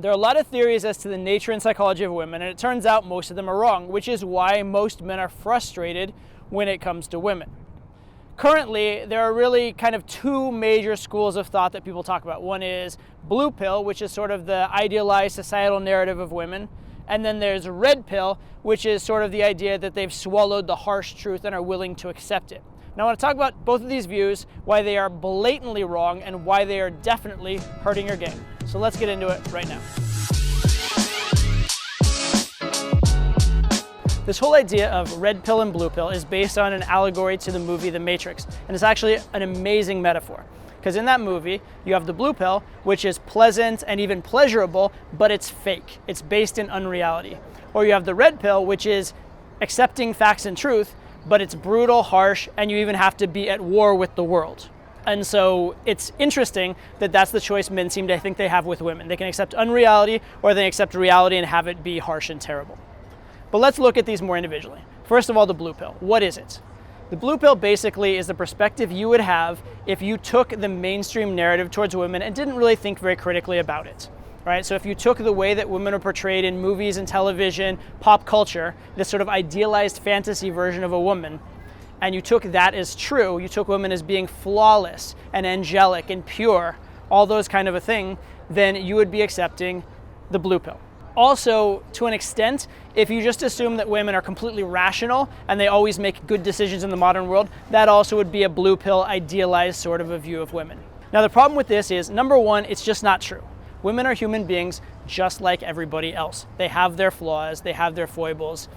There are a lot of theories as to the nature and psychology of women, and it turns out most of them are wrong, which is why most men are frustrated when it comes to women. Currently, there are really kind of two major schools of thought that people talk about. One is blue pill, which is sort of the idealized societal narrative of women. And then there's red pill, which is sort of the idea that they've swallowed the harsh truth and are willing to accept it. Now I want to talk about both of these views, why they are blatantly wrong and why they are definitely hurting your game. So let's get into it right now. This whole idea of red pill and blue pill is based on an allegory to the movie The Matrix, and it's actually an amazing metaphor. Because in that movie, you have the blue pill, which is pleasant and even pleasurable, but it's fake. It's based in unreality. Or you have the red pill, which is accepting facts and truth, but it's brutal, harsh, and you even have to be at war with the world. And so it's interesting that that's the choice men seem to think they have with women. They can accept unreality, or they accept reality and have it be harsh and terrible. But let's look at these more individually. First of all, the blue pill. What is it? The blue pill basically is the perspective you would have if you took the mainstream narrative towards women and didn't really think very critically about it. Right? So if you took the way that women are portrayed in movies and television, pop culture, this sort of idealized fantasy version of a woman, and you took that as true, you took women as being flawless and angelic and pure, all those kind of a thing, then you would be accepting the blue pill. Also, to an extent, if you just assume that women are completely rational and they always make good decisions in the modern world, that also would be a blue pill, idealized sort of a view of women. Now, the problem with this is, number one, it's just not true. Women are human beings just like everybody else. They have their flaws, they have their foibles.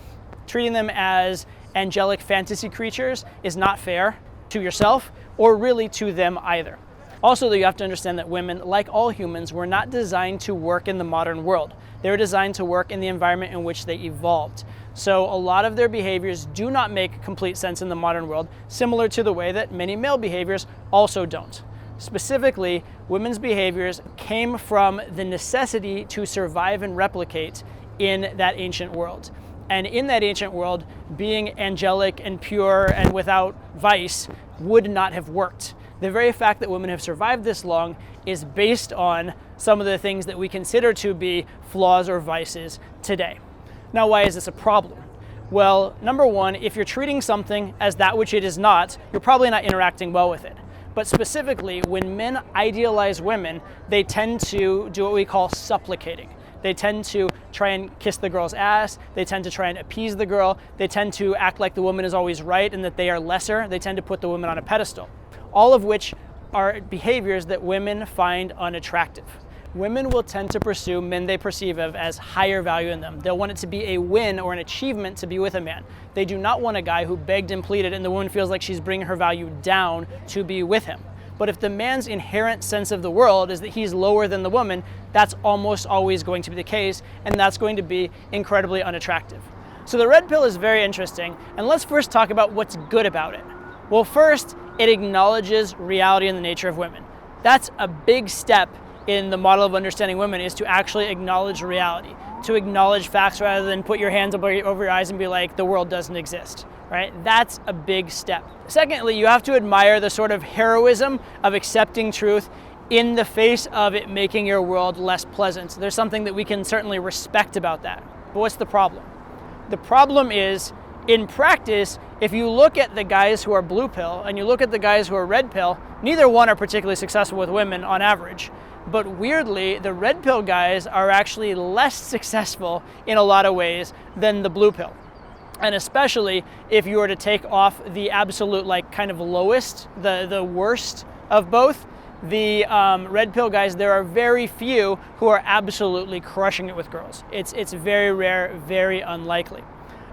Treating them as angelic fantasy creatures is not fair to yourself or really to them either. Also, though, you have to understand that women, like all humans, were not designed to work in the modern world. They were designed to work in the environment in which they evolved. So a lot of their behaviors do not make complete sense in the modern world, similar to the way that many male behaviors also don't. Specifically, women's behaviors came from the necessity to survive and replicate in that ancient world. And in that ancient world, being angelic and pure and without vice would not have worked. The very fact that women have survived this long is based on some of the things that we consider to be flaws or vices today. Now, why is this a problem? Well, number one, if you're treating something as that which it is not, you're probably not interacting well with it. But specifically, when men idealize women, they tend to do what we call supplicating. They tend to try and kiss the girl's ass. They tend to try and appease the girl. They tend to act like the woman is always right and that they are lesser. They tend to put the woman on a pedestal. All of which are behaviors that women find unattractive. Women will tend to pursue men they perceive of as higher value in them. They'll want it to be a win or an achievement to be with a man. They do not want a guy who begged and pleaded and the woman feels like she's bringing her value down to be with him. But if the man's inherent sense of the world is that he's lower than the woman, that's almost always going to be the case, and that's going to be incredibly unattractive. So the red pill is very interesting, and let's first talk about what's good about it. Well, first, it acknowledges reality and the nature of women. That's a big step in the model of understanding women, is to actually acknowledge reality, to acknowledge facts rather than put your hands over your eyes and be like, the world doesn't exist, right? That's a big step. Secondly, you have to admire the sort of heroism of accepting truth in the face of it making your world less pleasant. There's something that we can certainly respect about that. But what's the problem? The problem is, in practice, if you look at the guys who are blue pill and you look at the guys who are red pill, neither one are particularly successful with women on average. But weirdly, the red pill guys are actually less successful in a lot of ways than the blue pill. And especially if you were to take off the absolute kind of lowest, the worst of both, the red pill guys, there are very few who are absolutely crushing it with girls. It's very rare, very unlikely.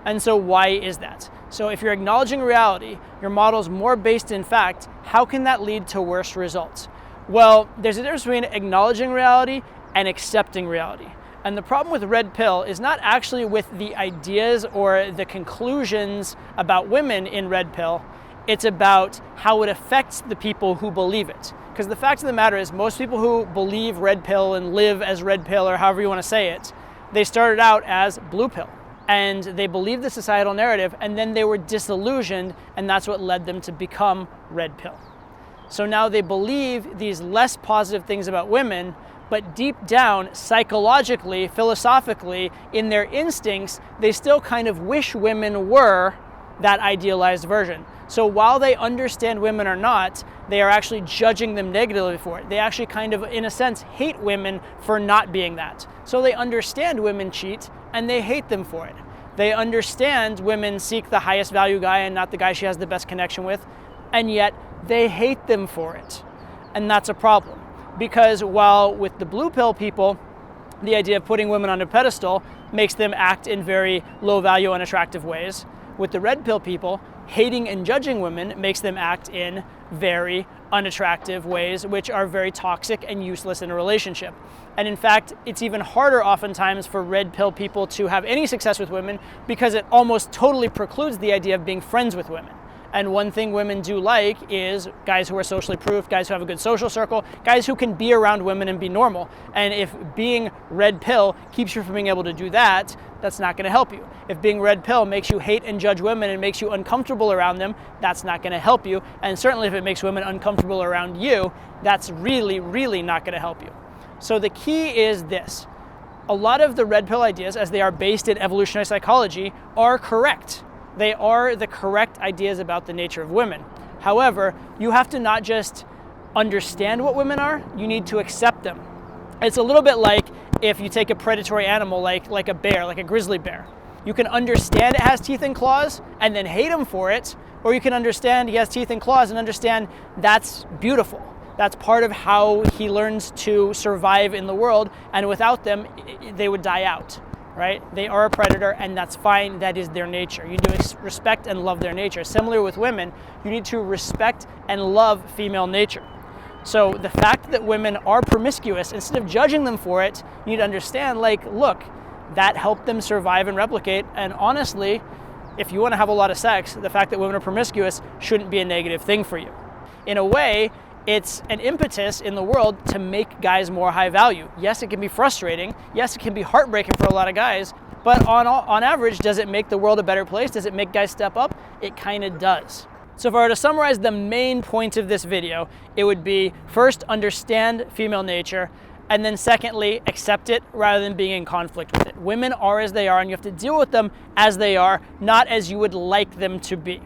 And so why is that? So if you're acknowledging reality, your model's more based in fact, how can that lead to worse results? Well, there's a difference between acknowledging reality and accepting reality. And the problem with red pill is not actually with the ideas or the conclusions about women in red pill, it's about how it affects the people who believe it. Because the fact of the matter is, most people who believe red pill and live as red pill, or however you want to say it, they started out as blue pill. And they believed the societal narrative, and then they were disillusioned, and that's what led them to become red pill. So now they believe these less positive things about women, but deep down, psychologically, philosophically, in their instincts, they still kind of wish women were that idealized version. So while they understand women are not, they are actually judging them negatively for it. They actually kind of, in a sense, hate women for not being that. So they understand women cheat and they hate them for it. They understand women seek the highest value guy and not the guy she has the best connection with, and yet they hate them for it. And that's a problem. Because while with the blue pill people, the idea of putting women on a pedestal makes them act in very low value, unattractive ways, with the red pill people, hating and judging women makes them act in very unattractive ways, which are very toxic and useless in a relationship. And in fact, it's even harder oftentimes for red pill people to have any success with women because it almost totally precludes the idea of being friends with women. And one thing women do like is guys who are socially proof, guys who have a good social circle, guys who can be around women and be normal. And if being red pill keeps you from being able to do that, that's not going to help you. If being red pill makes you hate and judge women and makes you uncomfortable around them, that's not going to help you. And certainly if it makes women uncomfortable around you, that's really, really not going to help you. So the key is this. A lot of the red pill ideas, as they are based in evolutionary psychology, are correct. They are the correct ideas about the nature of women. However, you have to not just understand what women are, you need to accept them. It's a little bit like if you take a predatory animal like a bear, like a grizzly bear. You can understand it has teeth and claws and then hate him for it, or you can understand he has teeth and claws and understand that's beautiful. That's part of how he learns to survive in the world, and without them, they would die out. Right? They are a predator, and that's fine. That is their nature. You need to respect and love their nature. Similar with women, you need to respect and love female nature. So the fact that women are promiscuous, instead of judging them for it, you need to understand, look, that helped them survive and replicate. And honestly, if you want to have a lot of sex, the fact that women are promiscuous shouldn't be a negative thing for you. In a way, it's an impetus in the world to make guys more high value. Yes, it can be frustrating. Yes, it can be heartbreaking for a lot of guys. But on average, does it make the world a better place? Does it make guys step up? It kind of does. So if I were to summarize the main points of this video, it would be, first, understand female nature, and then secondly, accept it rather than being in conflict with it. Women are as they are, and you have to deal with them as they are, not as you would like them to be.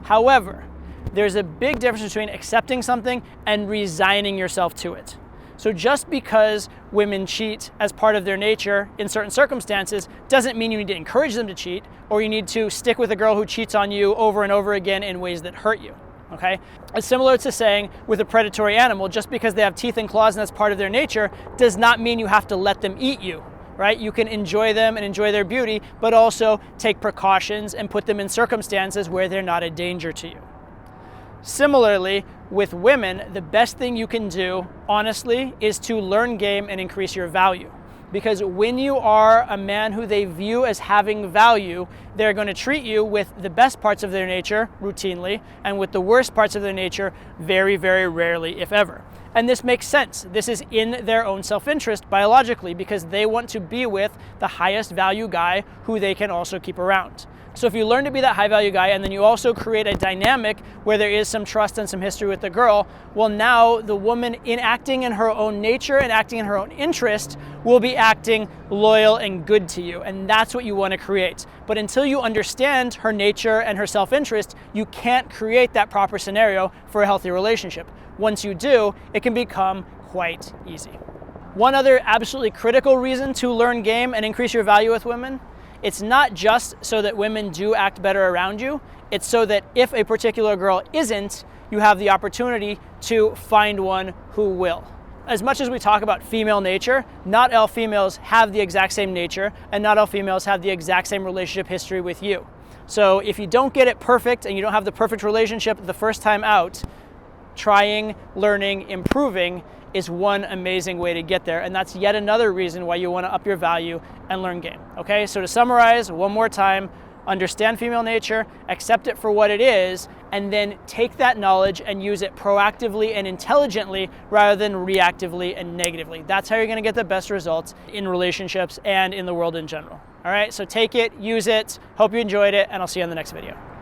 However, there's a big difference between accepting something and resigning yourself to it. So just because women cheat as part of their nature in certain circumstances doesn't mean you need to encourage them to cheat, or you need to stick with a girl who cheats on you over and over again in ways that hurt you. Okay? It's similar to saying with a predatory animal, just because they have teeth and claws and that's part of their nature does not mean you have to let them eat you. Right? You can enjoy them and enjoy their beauty, but also take precautions and put them in circumstances where they're not a danger to you. Similarly, with women, the best thing you can do, honestly, is to learn game and increase your value. Because when you are a man who they view as having value, they're going to treat you with the best parts of their nature routinely, and with the worst parts of their nature very, very rarely, if ever. And this makes sense. This is in their own self-interest biologically, because they want to be with the highest value guy who they can also keep around. So if you learn to be that high value guy, and then you also create a dynamic where there is some trust and some history with the girl, well, now the woman, in acting in her own nature and acting in her own interest, will be acting loyal and good to you. And that's what you want to create. But until you understand her nature and her self-interest, you can't create that proper scenario for a healthy relationship. Once you do, it can become quite easy. One other absolutely critical reason to learn game and increase your value with women, it's not just so that women do act better around you, it's so that if a particular girl isn't, you have the opportunity to find one who will. As much as we talk about female nature, not all females have the exact same nature, and not all females have the exact same relationship history with you. So if you don't get it perfect and you don't have the perfect relationship the first time out, trying, learning, improving is one amazing way to get there. And that's yet another reason why you want to up your value and learn game. Okay, so to summarize one more time, understand female nature, accept it for what it is, and then take that knowledge and use it proactively and intelligently rather than reactively and negatively. That's how you're going to get the best results in relationships and in the world in general. All right, so take it, use it. Hope you enjoyed it, and I'll see you in the next video.